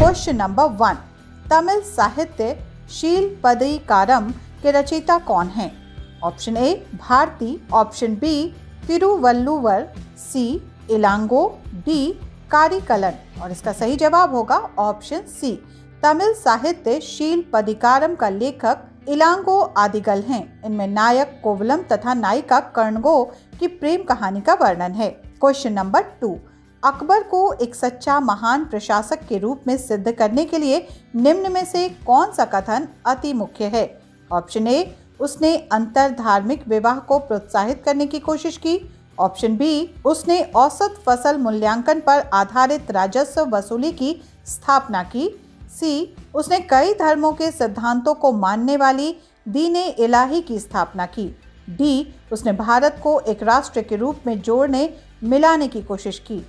Question number 1, Tamil साहित्य शीलपदिकारम के रचयिता कौन हैं? Option A Bharati, option B Thiruvalluvar, C Ilango, D Karikalan. और इसका सही जवाब होगा ऑप्शन सी। तमिल साहित्य शीलपदिकारम का लेखक इलांगो आदिगल हैं। इनमें नायक कोवलम तथा नायिका कर्णगो की प्रेम कहानी का वर्णन है। क्वेश्चन नंबर 2, अकबर को एक सच्चा महान प्रशासक के रूप में सिद्ध करने के लिए निम्न में से कौन सा कथन अति मुख्य है? ऑप्शन ए, उसने अंतर धार्मिक विवाह को प्रोत्साहित करने की कोशिश की। ऑप्शन बी, उसने औसत फसल मूल्यांकन पर आधारित राजस्व वसूली की स्थापना की। सी, उसने कई धर्मों के सिद्धांतों को मानने वाली दीने इलाही की स्थापना की। डी, उसने भारत को एक राष्ट्र के रूप में जोड़ने मिलाने की कोशिश की।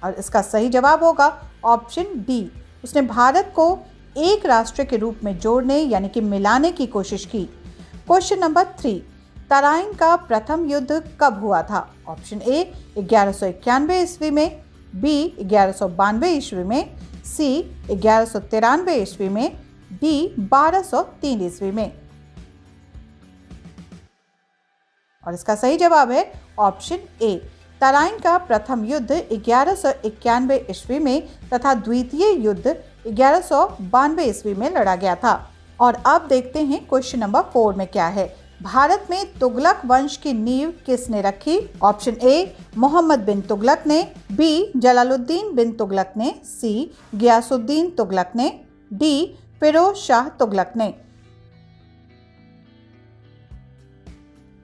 और इसका सही जवाब होगा ऑप्शन डी, उसने भारत को एक राष्ट्र के रूप में जोड़ने यानी कि मिलाने की कोशिश की। क्वेश्चन नंबर 3, तराइन का प्रथम युद्ध कब हुआ था? ऑप्शन ए 1191 ईस्वी में, बी 1192 ईस्वी में, सी 1193 ईस्वी में, डी 1203 ईस्वी में। और इसका सही जवाब है ऑप्शन ए, तराइन का प्रथम युद्ध 1191 ईस्वी में तथा द्वितीय युद्ध 1192 ईस्वी में लड़ा गया था। और अब देखते हैं क्वेश्चन नंबर 4 में क्या है। भारत में तुगलक वंश की नींव किसने रखी? ऑप्शन ए मोहम्मद बिन तुगलक ने, बी जलालुद्दीन बिन तुगलक ने, सी गियासुद्दीन तुगलक ने, डी फिरोज शाह तुगलक ने।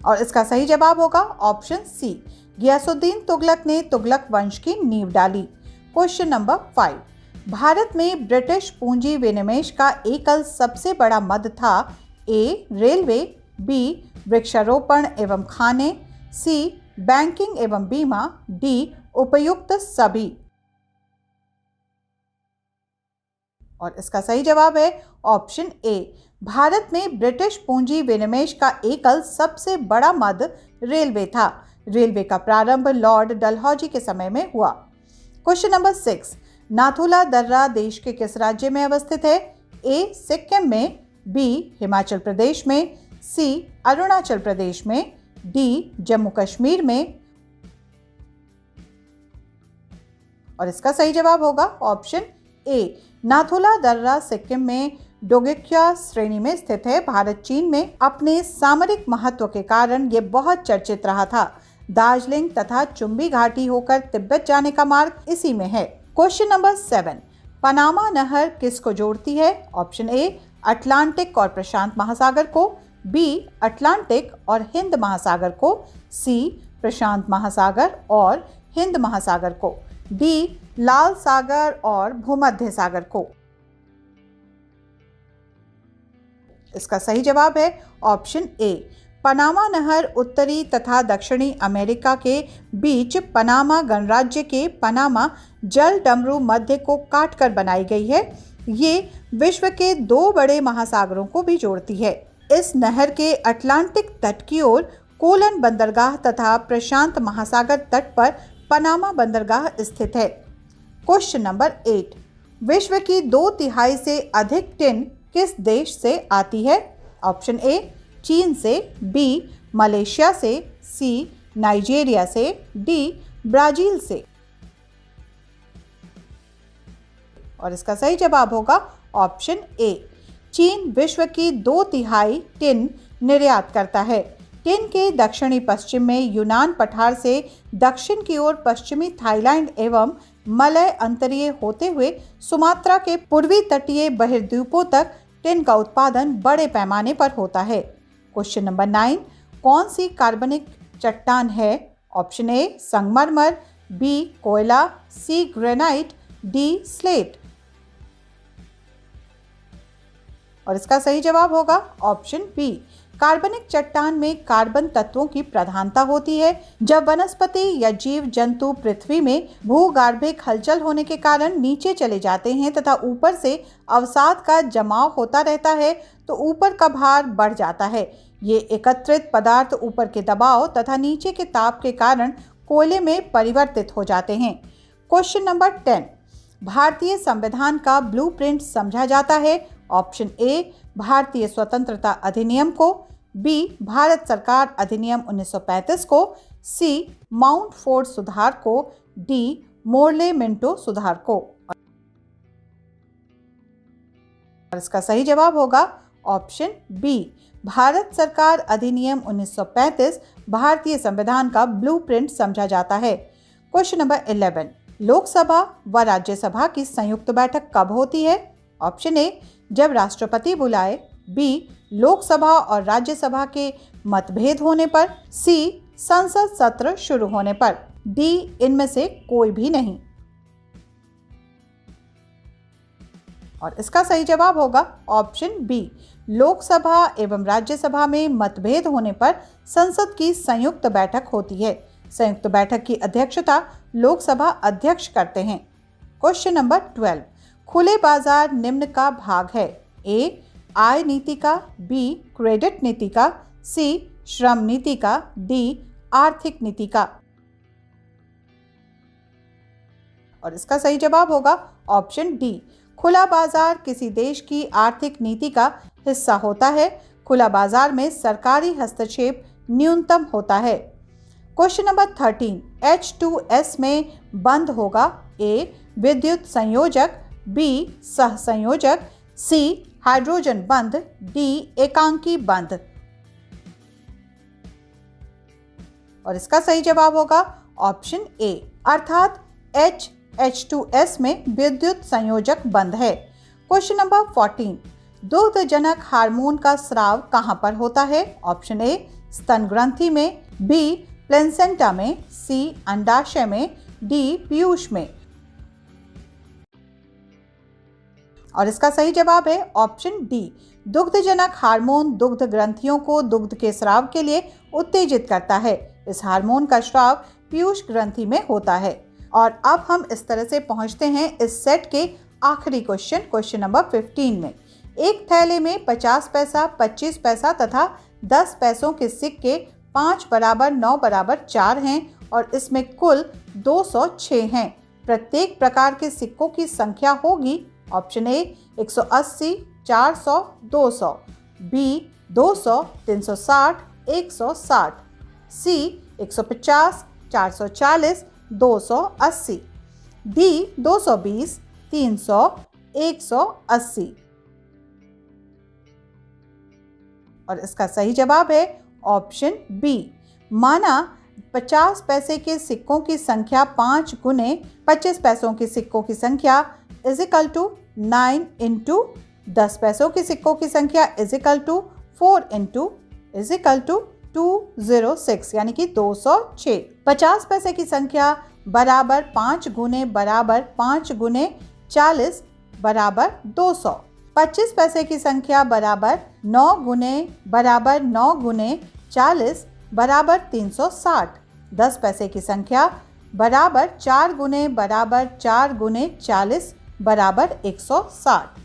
और इसका सही जवाब होगा ऑप्शन सी, गियासुद्दीन तुगलक ने तुगलक वंश की नींव डाली। क्वेश्चन नंबर 5, भारत में ब्रिटिश पूंजी विनिवेश का एकल सबसे बड़ा मद था। ए रेलवे, बी वृक्षारोपण एवं खाने, सी बैंकिंग एवं बीमा, डी उपयुक्त सभी। और इसका सही जवाब है ऑप्शन ए, भारत में ब्रिटिश पूंजी विनिवेश का एकल सबसे बड़ा मद रेलवे था। रेलवे का प्रारंभ लॉर्ड डलहौजी के समय में हुआ। क्वेश्चन नंबर 6, नाथुला दर्रा देश के किस राज्य में अवस्थित है? ए सिक्किम में, बी हिमाचल प्रदेश में, सी अरुणाचल प्रदेश में, डी जम्मू कश्मीर में। और इसका सही जवाब होगा ऑप्शन ए, नाथुला दर्रा सिक्किम में डोगेक्या श्रेणी में स्थित है। भारत चीन में अपने सामरिक महत्व के कारण यह बहुत चर्चित रहा था। दार्जिलिंग तथा चुंबी घाटी होकर तिब्बत जाने का मार्ग इसी में है। क्वेश्चन नंबर 7, पनामा नहर किसको जोड़ती है? ऑप्शन ए अटलांटिक और प्रशांत महासागर को, बी अटलांटिक और हिंद महासागर को, सी प्रशांत महासागर और हिंद महासागर को, डी लाल सागर और भूमध्य सागर को। इसका सही जवाब है ऑप्शन ए, पनामा नहर उत्तरी तथा दक्षिणी अमेरिका के बीच पनामा गणराज्य के पनामा जल डमरू मध्य को काटकर बनाई गई है। ये विश्व के 2 बड़े महासागरों को भी जोड़ती है। इस नहर के अटलांटिक तट की ओर कोलन बंदरगाह तथा प्रशांत महासागर तट पर पनामा बंदरगाह स्थित है। क्वेश्चन नंबर 8, विश्व की 2/3 से अधिक टिन किस देश से आती है? ऑप्शन ए चीन से, बी मलेशिया से, सी नाइजीरिया से, डी ब्राजील से। और इसका सही जवाब होगा ऑप्शन ए, चीन विश्व की 2/3 टिन निर्यात करता है। टिन के दक्षिणी पश्चिम में यूनान पठार से दक्षिण की ओर पश्चिमी थाईलैंड एवं मलय अंतरीय होते हुए सुमात्रा के पूर्वी तटीय बहिर्द्वीपों तक टिन का उत्पादन बड़े पैमाने पर होता है। क्वेश्चन नंबर 9, कौन सी कार्बनिक चट्टान है? ऑप्शन ए संगमरमर, बी कोयला, सी ग्रेनाइट, डी स्लेट। और इसका सही जवाब होगा ऑप्शन बी, कार्बनिक चट्टान में कार्बन तत्वों की प्रधानता होती है। जब वनस्पति या जीव जंतु पृथ्वी में भूगर्भिक हलचल होने के कारण नीचे चले जाते हैं तथा ऊपर से अवसाद का जमाव होता रहता है तो ऊपर का भार बढ़ जाता है। ये एकत्रित पदार्थ ऊपर के दबाव तथा नीचे के ताप के कारण कोयले में परिवर्तित हो जाते हैं। क्वेश्चन नंबर 10, भारतीय संविधान का ब्लूप्रिंट समझा जाता है। ऑप्शन ए भारतीय स्वतंत्रता अधिनियम को, बी भारत सरकार अधिनियम 1935 को, सी माउंट फोर्ड सुधार को, डी मोर्ले मिंटो सुधार को। और इसका सही जवाब होगा ऑप्शन बी, भारत सरकार अधिनियम 1935 भारतीय संविधान का ब्लूप्रिंट समझा जाता है। क्वेश्चन नंबर 11, लोकसभा व राज्यसभा की संयुक्त बैठक कब होती है? ऑप्शन ए जब राष्ट्रपति बुलाए, बी लोकसभा और राज्यसभा के मतभेद होने पर, सी संसद सत्र शुरू होने पर, डी इनमें से कोई भी नहीं। और इसका सही जवाब होगा ऑप्शन बी, लोकसभा एवं राज्यसभा में मतभेद होने पर संसद की संयुक्त बैठक होती है। संयुक्त बैठक की अध्यक्षता लोकसभा अध्यक्ष करते हैं। क्वेश्चन नंबर 12, खुले बाजार निम्न का भाग है। ए आय नीति का, बी क्रेडिट नीति का, सी श्रम नीति का, डी आर्थिक नीति का। और इसका सही जवाब होगा ऑप्शन डी, खुला बाजार किसी देश की आर्थिक नीति का हिस्सा होता है। खुला बाजार में सरकारी हस्तक्षेप न्यूनतम होता है। क्वेश्चन नंबर 13, H2S में बंद होगा। ए विद्युत संयोजक, बी सह संयोजक, सी हाइड्रोजन बंध, डी एकांकी बंध। और इसका सही जवाब होगा ऑप्शन ए, अर्थात H2S में विद्युत संयोजक बंध है। क्वेश्चन नंबर 14, दुग्धजनक हार्मोन का स्राव कहां पर होता है? ऑप्शन ए स्तन ग्रंथि में, बी प्लेसेंटा में, सी अंडाशय में, डी पीयूष में। और इसका सही जवाब है ऑप्शन डी, दुग्धजनक हार्मोन दुग्ध ग्रंथियों को दुग्ध के स्राव के लिए उत्तेजित करता है। इस हार्मोन का स्राव पीयूष ग्रंथि में होता है। और अब हम इस तरह से पहुंचते हैं इस सेट के आखिरी क्वेश्चन नंबर 15 में। एक थैले में 50 पैसा, 25 पैसा तथा 10 पैसों के सिक्के 5 बराबर 9 बराबर 4 हैं और इसमें कुल 206 हैं। प्रत्येक प्रकार के सिक्कों की संख्या होगी। Option A 180, 400, 200, B 200, 360, 160, C 150, 440, 280, D 220, 300, 180। और इसका सही जवाब है ऑप्शन बी, माना 50 पैसे के सिक्कों की संख्या 5 गुने 25 पैसों के सिक्कों की संख्या इज इक्वल टू 9 इंटू 10 पैसों के सिक्कों की संख्या is equal to 4 into is equal to 206 यानी कि 206। 50 पैसे की संख्या बराबर 5 गुने बराबर 5 गुने 40 बराबर 200। 25 पैसे की संख्या बराबर 9 गुने बराबर 9 गुने 40 बराबर 360। 10 पैसे की संख्या बराबर 4 गुने बराबर 4 गुने 40 बराबर 160।